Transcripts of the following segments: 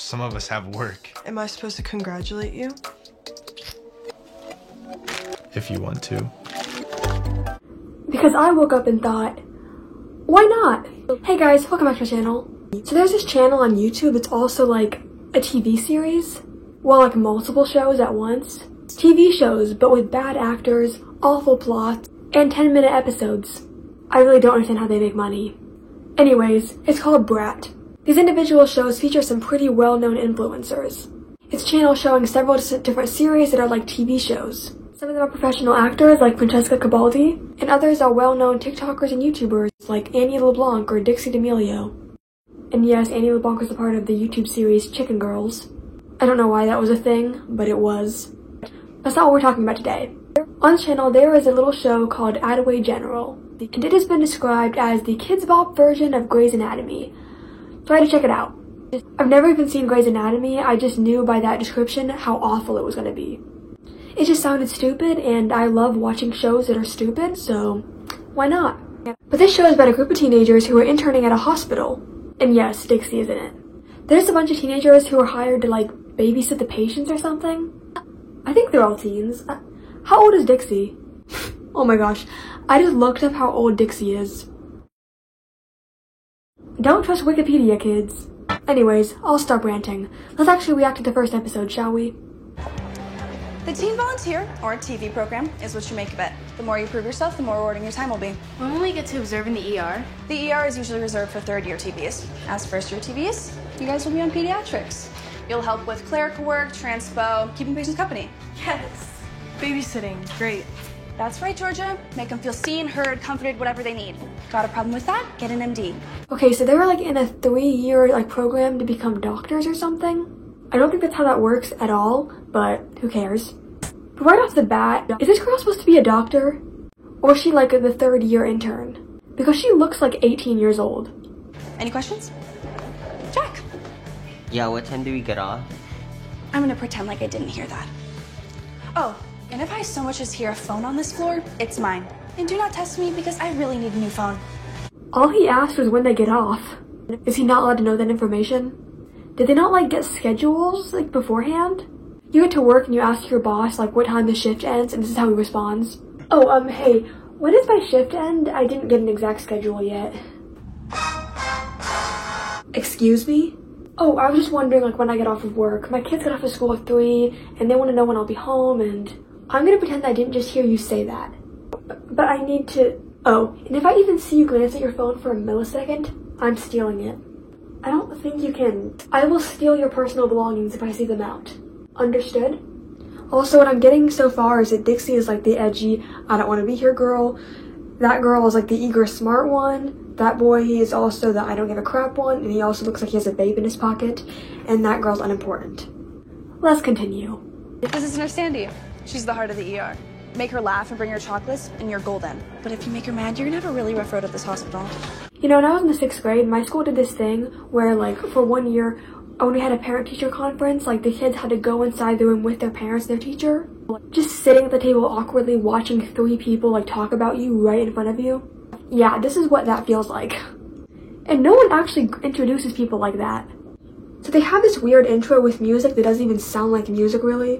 some of us have work. Am I supposed to congratulate you? If you want to. Because I woke up and thought, why not? Hey guys, welcome back to my channel. So there's this channel on YouTube, it's also like a TV series. Well, like multiple shows at once. TV shows, but with bad actors, awful plots, and 10-minute episodes. I really don't understand how they make money. Anyways, it's called Brat. These individual shows feature some pretty well-known influencers. It's a channel showing several different series that are like TV shows. Some of them are professional actors like Francesca Cabaldi, and others are well-known TikTokers and YouTubers like Annie LeBlanc or Dixie D'Amelio. And yes, Annie LeBlanc was a part of the YouTube series Chicken Girls. I don't know why that was a thing, but it was. That's not what we're talking about today. On the channel, there is a little show called Attaway General, and it has been described as the Kidz Bop version of Grey's Anatomy. So I had to check it out. I've never even seen Grey's Anatomy, I just knew by that description how awful it was going to be. It just sounded stupid, and I love watching shows that are stupid, so why not? But this show is about a group of teenagers who are interning at a hospital. And yes, Dixie is in it. There's a bunch of teenagers who are hired to like babysit the patients or something. I think they're all teens. How old is Dixie? Oh my gosh, I just looked up how old Dixie is. Don't trust Wikipedia, kids. Anyways, I'll stop ranting. Let's actually react to the first episode, shall we? The Teen Volunteer, or TV program, is what you make of it. The more you prove yourself, the more rewarding your time will be. When will we get to observe in the ER? The ER is usually reserved for third-year TVs. As first-year TVs, you guys will be on pediatrics. You'll help with clerical work, transpo, keeping patients company. Yes. Babysitting, great. That's right, Georgia. Make them feel seen, heard, comforted, whatever they need. Got a problem with that? Get an MD. Okay, so they were like in a 3-year like program to become doctors or something. I don't think that's how that works at all, but who cares? But right off the bat, is this girl supposed to be a doctor? Or is she like the 3rd-year intern? Because she looks like 18 years old. Any questions? Jack. Yeah, what time do we get off? I'm gonna pretend like I didn't hear that. Oh, and if I so much as hear a phone on this floor, it's mine. And do not test me because I really need a new phone. All he asked was when they get off. Is he not allowed to know that information? Did they not like get schedules like beforehand? You get to work and you ask your boss like what time the shift ends, and this is how he responds. Oh, hey, when does my shift end? I didn't get an exact schedule yet. Excuse me? Oh, I was just wondering like when I get off of work. My kids get off of school at 3 and they want to know when I'll be home, and I'm gonna pretend I didn't just hear you say that. But I need to... Oh, and if I even see you glance at your phone for a millisecond, I'm stealing it. I don't think you can. I will steal your personal belongings if I see them out. Understood? Also, what I'm getting so far is that Dixie is like the edgy, I don't want to be here girl. That girl is like the eager, smart one. That boy, he is also the I don't give a crap one, and he also looks like he has a babe in his pocket. And that girl's unimportant. Let's continue. This isn't her Sandy. She's the heart of the ER. Make her laugh and bring her chocolates, and you're golden. But if you make her mad, you're gonna have a really rough road at this hospital. You know, when I was in the 6th grade, my school did this thing where, like, for 1 year, when we had a parent-teacher conference, like, the kids had to go inside the room with their parents and their teacher. Just sitting at the table awkwardly watching 3 people, like, talk about you right in front of you. Yeah, this is what that feels like. And no one actually introduces people like that. So they have this weird intro with music that doesn't even sound like music, really.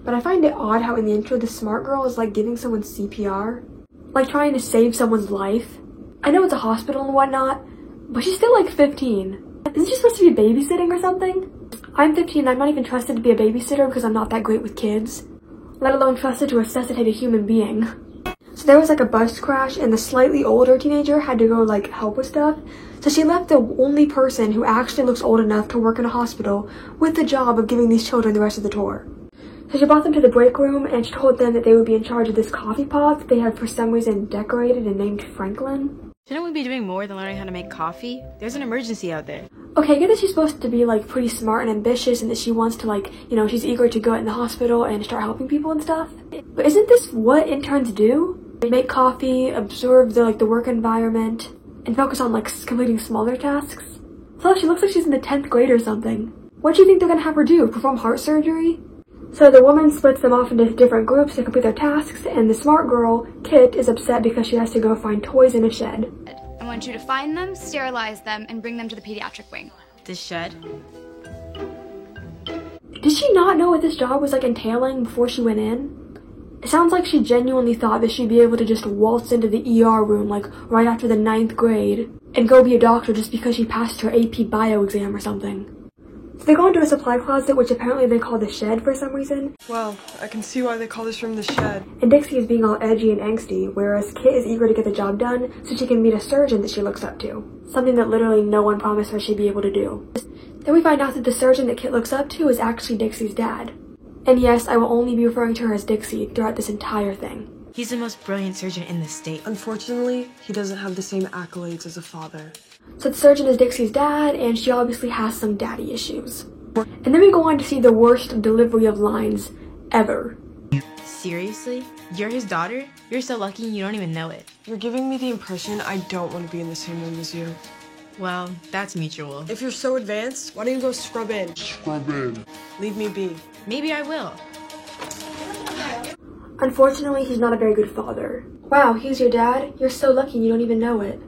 But I find it odd how in the intro, the smart girl is, like, giving someone CPR. Like trying to save someone's life. I know it's a hospital and whatnot, but she's still like 15. Isn't she supposed to be babysitting or something? I'm 15 and I'm not even trusted to be a babysitter because I'm not that great with kids, let alone trusted to resuscitate a human being. So there was like a bus crash and the slightly older teenager had to go like help with stuff. So she left the only person who actually looks old enough to work in a hospital with the job of giving these children the rest of the tour. So she brought them to the break room and she told them that they would be in charge of this coffee pot that they had for some reason decorated and named Franklin. Shouldn't we be doing more than learning how to make coffee? There's an emergency out there. Okay, I get that she's supposed to be like pretty smart and ambitious and that she wants to like, you know, she's eager to go in the hospital and start helping people and stuff. But isn't this what interns do? They make coffee, observe the work environment, and focus on like completing smaller tasks. So she looks like she's in the 10th grade or something. What do you think they're gonna have her do? Perform heart surgery? So the woman splits them off into different groups to complete their tasks, and the smart girl, Kit, is upset because she has to go find toys in a shed. I'm want you to find them, sterilize them, and bring them to the pediatric wing. The shed? Did she not know what this job was like entailing before she went in? It sounds like she genuinely thought that she'd be able to just waltz into the ER room like right after the 9th grade and go be a doctor just because she passed her AP bio exam or something. So they go into a supply closet, which apparently they call the shed for some reason. Well, I can see why they call this room the shed. And Dixie is being all edgy and angsty, whereas Kit is eager to get the job done so she can meet a surgeon that she looks up to. Something that literally no one promised her she'd be able to do. Then we find out that the surgeon that Kit looks up to is actually Dixie's dad. And yes, I will only be referring to her as Dixie throughout this entire thing. He's the most brilliant surgeon in the state. Unfortunately, he doesn't have the same accolades as a father. So the surgeon is Dixie's dad, and she obviously has some daddy issues. And then we go on to see the worst delivery of lines ever. Seriously? You're his daughter? You're so lucky you don't even know it. You're giving me the impression I don't want to be in the same room as you. Well, that's mutual. If you're so advanced, why don't you go scrub in? Scrub in. Leave me be. Maybe I will. Unfortunately, he's not a very good father. Wow, he's your dad? You're so lucky you don't even know it.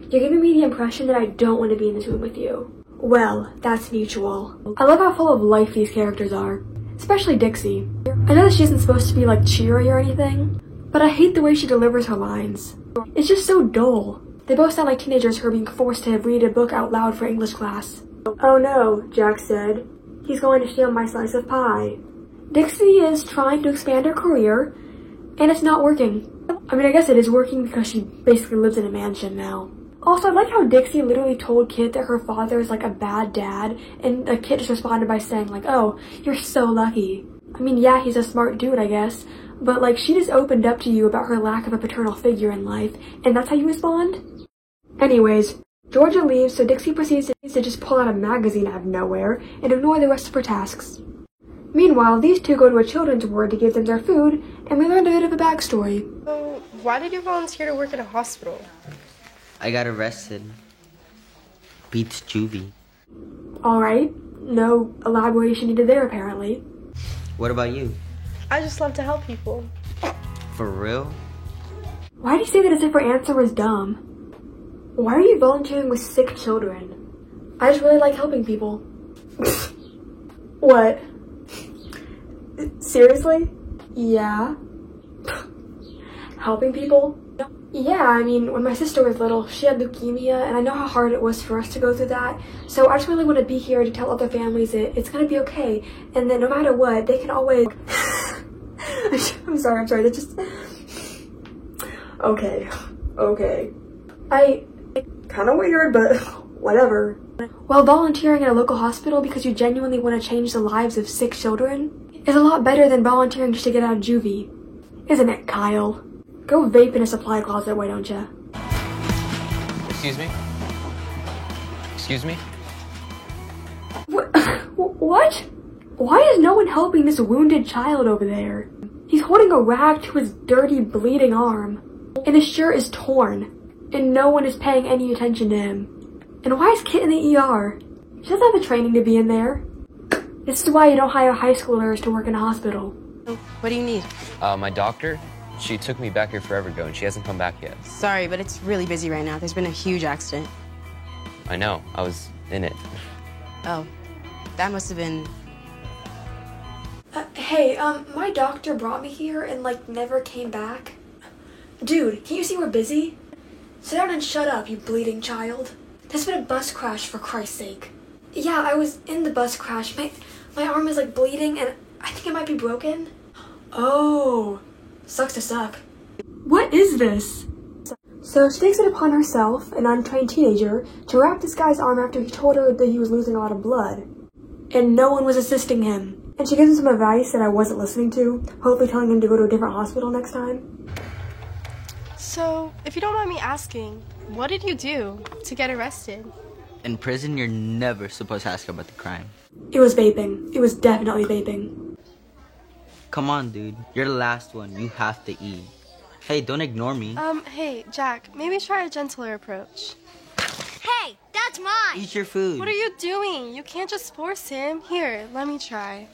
You're giving me the impression that I don't want to be in this room with you. Well, that's mutual. I love how full of life these characters are. Especially Dixie. I know that she isn't supposed to be like cheery or anything, but I hate the way she delivers her lines. It's just so dull. They both sound like teenagers who are being forced to read a book out loud for English class. Oh no, Jack said. He's going to steal my slice of pie. Dixie is trying to expand her career, and it's not working. I mean, I guess it is working because she basically lives in a mansion now. Also, I like how Dixie literally told Kit that her father is like a bad dad, and the kid just responded by saying like, oh, you're so lucky. I mean, yeah, he's a smart dude, I guess, but like, she just opened up to you about her lack of a paternal figure in life, and that's how you respond? Anyways, Georgia leaves, so Dixie proceeds to just pull out a magazine out of nowhere and ignore the rest of her tasks. Meanwhile, these two go to a children's ward to give them their food, and we learned a bit of a backstory. So, why did you volunteer to work at a hospital? I got arrested. Beats juvie. Alright, no elaboration needed there apparently. What about you? I just love to help people. For real? Why did you say that as if her answer was dumb? Why are you volunteering with sick children? I just really like helping people. What? Seriously? Yeah. Helping people? Yeah, I mean, when my sister was little, she had leukemia, and I know how hard it was for us to go through that, so I just really want to be here to tell other families that it's gonna be okay, and that no matter what, they can always... I'm sorry, that's just... Okay. Kinda weird, but whatever. While volunteering at a local hospital because you genuinely want to change the lives of sick children is a lot better than volunteering just to get out of juvie. Isn't it, Kyle? Go vape in a supply closet, why don't ya? Excuse me? Excuse me? What? Why is no one helping this wounded child over there? He's holding a rag to his dirty, bleeding arm, and his shirt is torn, and no one is paying any attention to him. And why is Kit in the ER? She doesn't have the training to be in there. This is why you don't hire high schoolers to work in a hospital. What do you need? My doctor, she took me back here forever ago and she hasn't come back yet. Sorry, but it's really busy right now. There's been a huge accident. I know, I was in it. Oh, that must have been... Hey, my doctor brought me here and, like, never came back. Dude, can't you see we're busy? Sit down and shut up, you bleeding child. There's been a bus crash, for Christ's sake. Yeah, I was in the bus crash. My arm is, like, bleeding, and I think it might be broken. Oh, sucks to suck. What is this? So she takes it upon herself, an untrained teenager, to wrap this guy's arm after he told her that he was losing a lot of blood. And no one was assisting him. And she gives him some advice that I wasn't listening to, hopefully telling him to go to a different hospital next time. So, if you don't mind me asking, what did you do to get arrested? In prison, you're never supposed to ask about the crime. It was vaping. It was definitely vaping. Come on, dude. You're the last one. You have to eat. Hey, don't ignore me. Hey, Jack, maybe try a gentler approach. Hey, that's mine! Eat your food. What are you doing? You can't just force him. Here, let me try.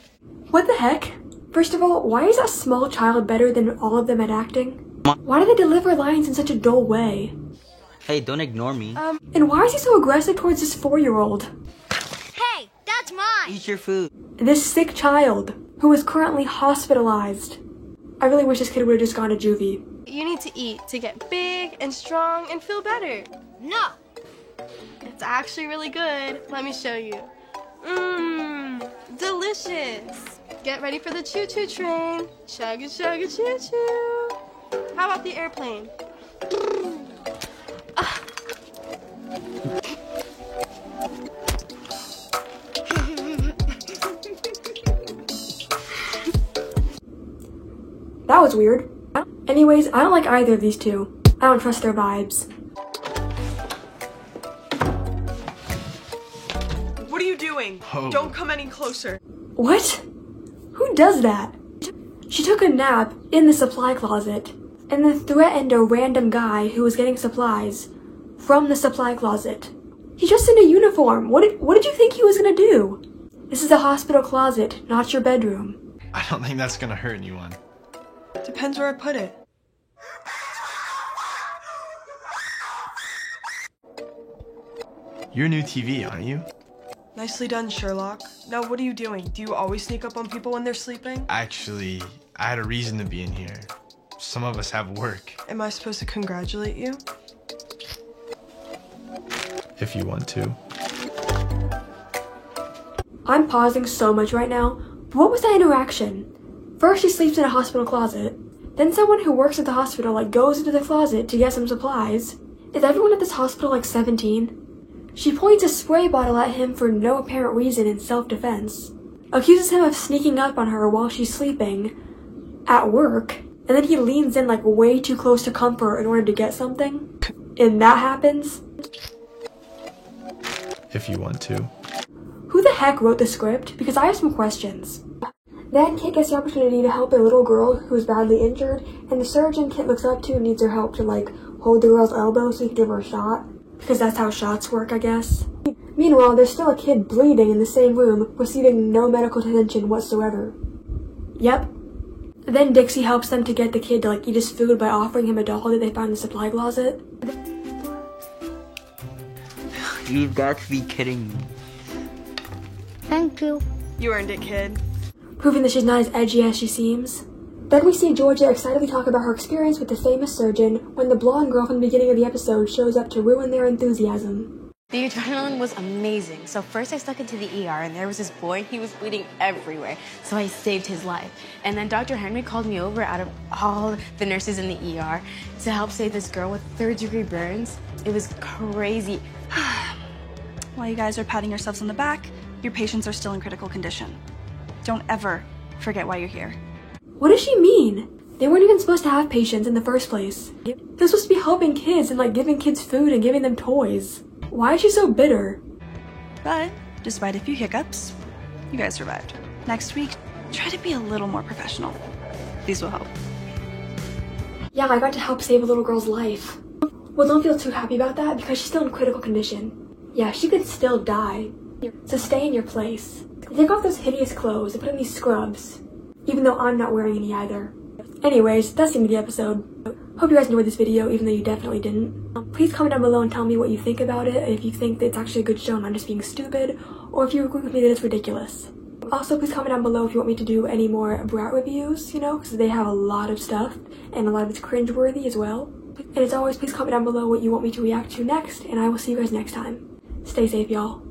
What the heck? First of all, why is that small child better than all of them at acting? Why do they deliver lines in such a dull way? Hey, don't ignore me. And why is he so aggressive towards this 4-year-old? Hey, that's mine! Eat your food. This sick child, who is currently hospitalized. I really wish this kid would have just gone to juvie. You need to eat to get big and strong and feel better. No! It's actually really good. Let me show you. Mmm, delicious. Get ready for the choo-choo train. Chugga, chugga, choo-choo. How about the airplane? That was weird. Anyways, I don't like either of these two. I don't trust their vibes. What are you doing? Oh. Don't come any closer. What? Who does that? She took a nap in the supply closet and then threatened a random guy who was getting supplies from the supply closet. He's just in a uniform. What did you think he was gonna do? This is a hospital closet, not your bedroom. I don't think that's gonna hurt anyone. Depends where I put it. You're new TV, aren't you? Nicely done, Sherlock. Now what are you doing? Do you always sneak up on people when they're sleeping? Actually, I had a reason to be in here. Some of us have work. Am I supposed to congratulate you? If you want to. I'm pausing so much right now. What was that interaction? First she sleeps in a hospital closet. Then someone who works at the hospital goes into the closet to get some supplies. Is everyone at this hospital 17? She points a spray bottle at him for no apparent reason in self-defense. Accuses him of sneaking up on her while she's sleeping at work. And then he leans in way too close to comfort in order to get something. And that happens. If you want to. Who the heck wrote the script? Because I have some questions. Then Kit gets the opportunity to help a little girl who is badly injured, and the surgeon Kit looks up to needs her help to hold the girl's elbow so he can give her a shot. Because that's how shots work, I guess. Meanwhile, there's still a kid bleeding in the same room, receiving no medical attention whatsoever. Yep. Then Dixie helps them to get the kid to eat his food by offering him a doll that they found in the supply closet. You've got to be kidding me. Thank you. You earned it, kid. Proving that she's not as edgy as she seems. Then we see Georgia excitedly talk about her experience with the famous surgeon when the blonde girl from the beginning of the episode shows up to ruin their enthusiasm. The adrenaline was amazing. So first I stuck into the ER and there was this boy, he was bleeding everywhere. So I saved his life. And then Dr. Henry called me over out of all the nurses in the ER to help save this girl with 3rd-degree burns. It was crazy. While you guys are patting yourselves on the back, your patients are still in critical condition. Don't ever forget why you're here. What does she mean? They weren't even supposed to have patients in the first place. They're supposed to be helping kids and giving kids food and giving them toys. Why is she so bitter? But, despite a few hiccups, you guys survived. Next week, try to be a little more professional. These will help. Yeah, I got to help save a little girl's life. Well, don't feel too happy about that because she's still in critical condition. Yeah, she could still die. So stay in your place. Take off those hideous clothes and put on these scrubs. Even though I'm not wearing any either. Anyways, that's the end of the episode. Hope you guys enjoyed this video, even though you definitely didn't. Please comment down below and tell me what you think about it, if you think that it's actually a good show and I'm just being stupid, or if you agree with me that it's ridiculous. Also, please comment down below if you want me to do any more Brat reviews, because they have a lot of stuff, and a lot of it's cringeworthy as well. And as always, please comment down below what you want me to react to next, and I will see you guys next time. Stay safe, y'all.